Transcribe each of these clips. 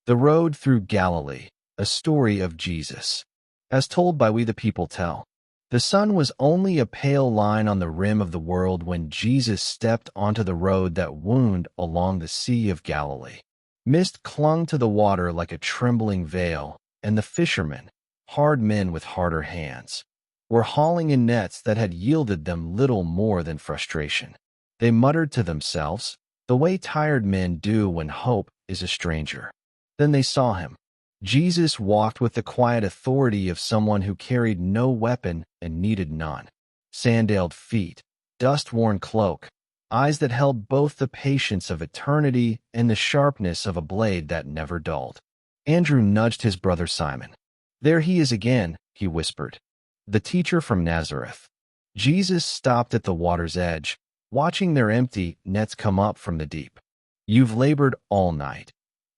The Road Through Galilee, a story of Jesus. As told by We the People Tell. The sun was only a pale line on the rim of the world when Jesus stepped onto the road that wound along the Sea of Galilee. Mist clung to the water like a trembling veil, and the fishermen, hard men with harder hands, were hauling in nets that had yielded them little more than frustration. They muttered to themselves, the way tired men do when hope is a stranger. Then they saw him. Jesus walked with the quiet authority of someone who carried no weapon and needed none. Sandaled feet, dust-worn cloak, eyes that held both the patience of eternity and the sharpness of a blade that never dulled. Andrew nudged his brother Simon. "There he is again," he whispered. "The teacher from Nazareth." Jesus stopped at the water's edge, watching their empty nets come up from the deep. "You've labored all night,"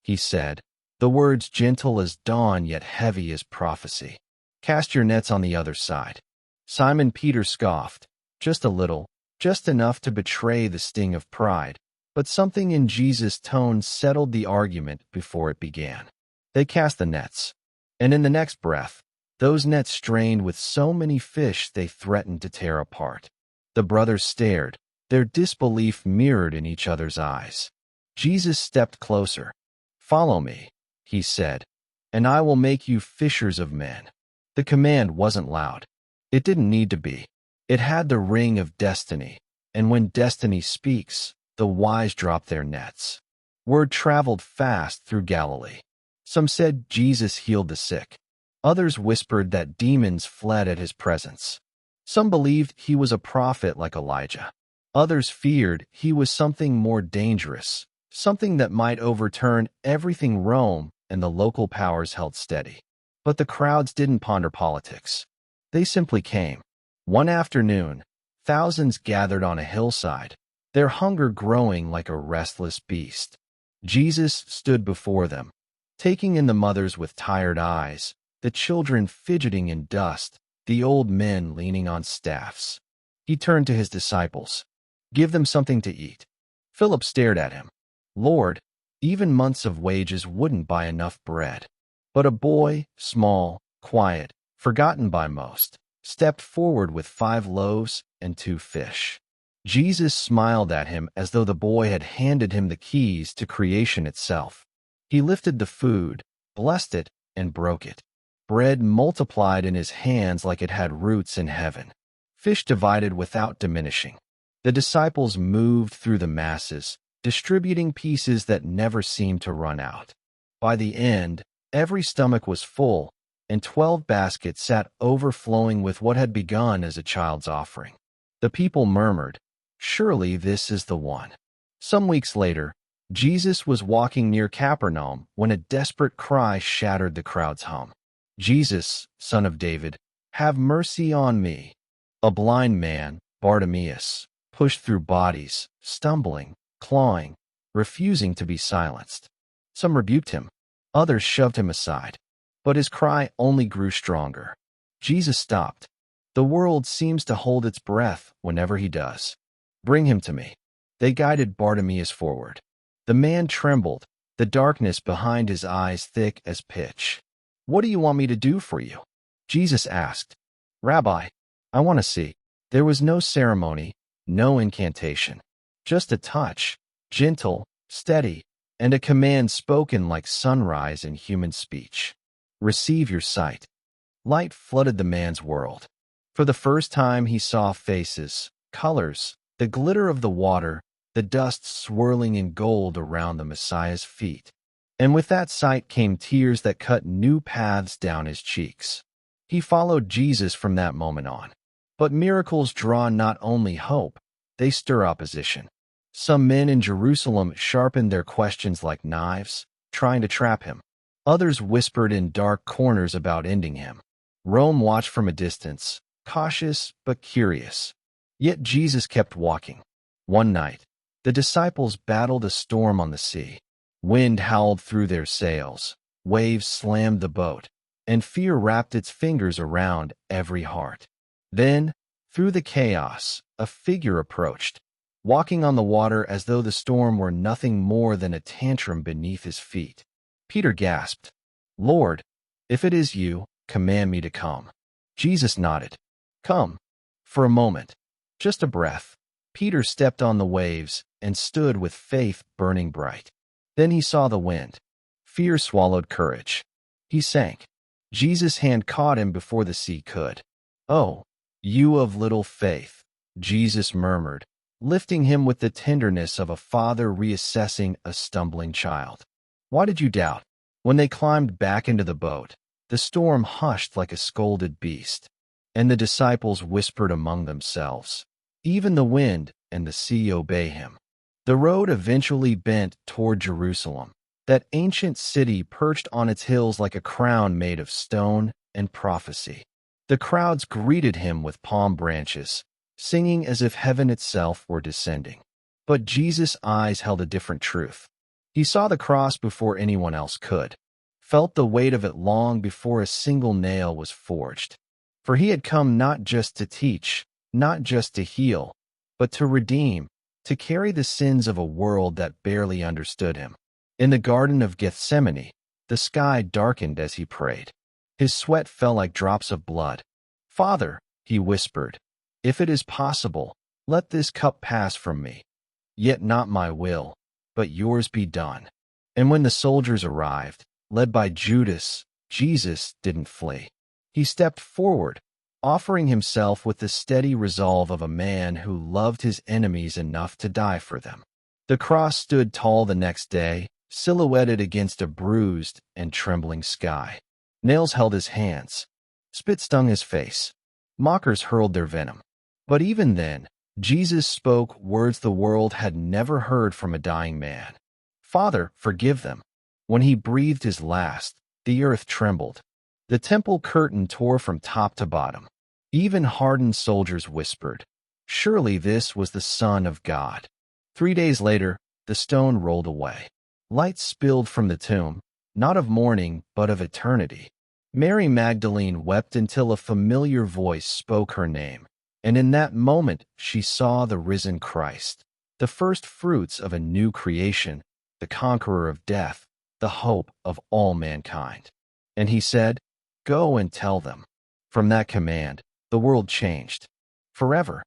he said, the words gentle as dawn yet heavy as prophecy. "Cast your nets on the other side." Simon Peter scoffed, just a little, just enough to betray the sting of pride, but something in Jesus' tone settled the argument before it began. They cast the nets, and in the next breath, those nets strained with so many fish they threatened to tear apart. The brothers stared, their disbelief mirrored in each other's eyes. Jesus stepped closer. "Follow me," he said, "and I will make you fishers of men." The command wasn't loud. It didn't need to be. It had the ring of destiny, and when destiny speaks, the wise drop their nets. Word traveled fast through Galilee. Some said Jesus healed the sick. Others whispered that demons fled at his presence. Some believed he was a prophet like Elijah. Others feared he was something more dangerous, something that might overturn everything Rome and the local powers held steady. But the crowds didn't ponder politics. They simply came. One afternoon, thousands gathered on a hillside, their hunger growing like a restless beast. Jesus stood before them, taking in the mothers with tired eyes, the children fidgeting in dust, the old men leaning on staffs. He turned to his disciples. "Give them something to eat." Philip stared at him. "Lord, even months of wages wouldn't buy enough bread." But a boy, small, quiet, forgotten by most, stepped forward with 5 loaves and 2 fish. Jesus smiled at him as though the boy had handed him the keys to creation itself. He lifted the food, blessed it, and broke it. Bread multiplied in his hands like it had roots in heaven. Fish divided without diminishing. The disciples moved through the masses, distributing pieces that never seemed to run out. By the end, every stomach was full, and 12 baskets sat overflowing with what had begun as a child's offering. The people murmured, "Surely this is the one." Some weeks later, Jesus was walking near Capernaum when a desperate cry shattered the crowd's hum. "Jesus, Son of David, have mercy on me." A blind man, Bartimaeus, pushed through bodies, stumbling, clawing, refusing to be silenced. Some rebuked him. Others shoved him aside. But his cry only grew stronger. Jesus stopped. "The world seems to hold its breath whenever he does. Bring him to me." They guided Bartimaeus forward. The man trembled, the darkness behind his eyes thick as pitch. "What do you want me to do for you?" Jesus asked. "Rabbi, I want to see." There was no ceremony, no incantation. Just a touch, gentle, steady, and a command spoken like sunrise in human speech. "Receive your sight." Light flooded the man's world. For the first time he saw faces, colors, the glitter of the water, the dust swirling in gold around the Messiah's feet. And with that sight came tears that cut new paths down his cheeks. He followed Jesus from that moment on. But miracles draw not only hope, they stir opposition. Some men in Jerusalem sharpened their questions like knives, trying to trap him. Others whispered in dark corners about ending him. Rome watched from a distance, cautious but curious. Yet Jesus kept walking. One night, the disciples battled a storm on the sea. Wind howled through their sails, waves slammed the boat, and fear wrapped its fingers around every heart. Then, through the chaos, a figure approached, walking on the water as though the storm were nothing more than a tantrum beneath his feet. Peter gasped, "Lord, if it is you, command me to come." Jesus nodded. "Come." For a moment, just a breath, Peter stepped on the waves and stood with faith burning bright. Then he saw the wind. Fear swallowed courage. He sank. Jesus' hand caught him before the sea could. "Oh, you of little faith," Jesus murmured, lifting him with the tenderness of a father reassessing a stumbling child. "Why did you doubt?" When they climbed back into the boat, the storm hushed like a scolded beast, and the disciples whispered among themselves, "Even the wind and the sea obey him." The road eventually bent toward Jerusalem, that ancient city perched on its hills like a crown made of stone and prophecy. The crowds greeted him with palm branches, singing as if heaven itself were descending. But Jesus' eyes held a different truth. He saw the cross before anyone else could, felt the weight of it long before a single nail was forged. For he had come not just to teach, not just to heal, but to redeem, to carry the sins of a world that barely understood him. In the Garden of Gethsemane, the sky darkened as he prayed. His sweat fell like drops of blood. "Father," he whispered, "if it is possible, let this cup pass from me. Yet not my will, but yours be done." And when the soldiers arrived, led by Judas, Jesus didn't flee. He stepped forward, offering himself with the steady resolve of a man who loved his enemies enough to die for them. The cross stood tall the next day, silhouetted against a bruised and trembling sky. Nails held his hands. Spit stung his face. Mockers hurled their venom. But even then, Jesus spoke words the world had never heard from a dying man. "Father, forgive them." When he breathed his last, the earth trembled. The temple curtain tore from top to bottom. Even hardened soldiers whispered, "Surely this was the Son of God." 3 days later, the stone rolled away. Light spilled from the tomb, not of morning, but of eternity. Mary Magdalene wept until a familiar voice spoke her name. And in that moment, she saw the risen Christ, the first fruits of a new creation, the conqueror of death, the hope of all mankind. And he said, "Go and tell them." From that command, the world changed forever.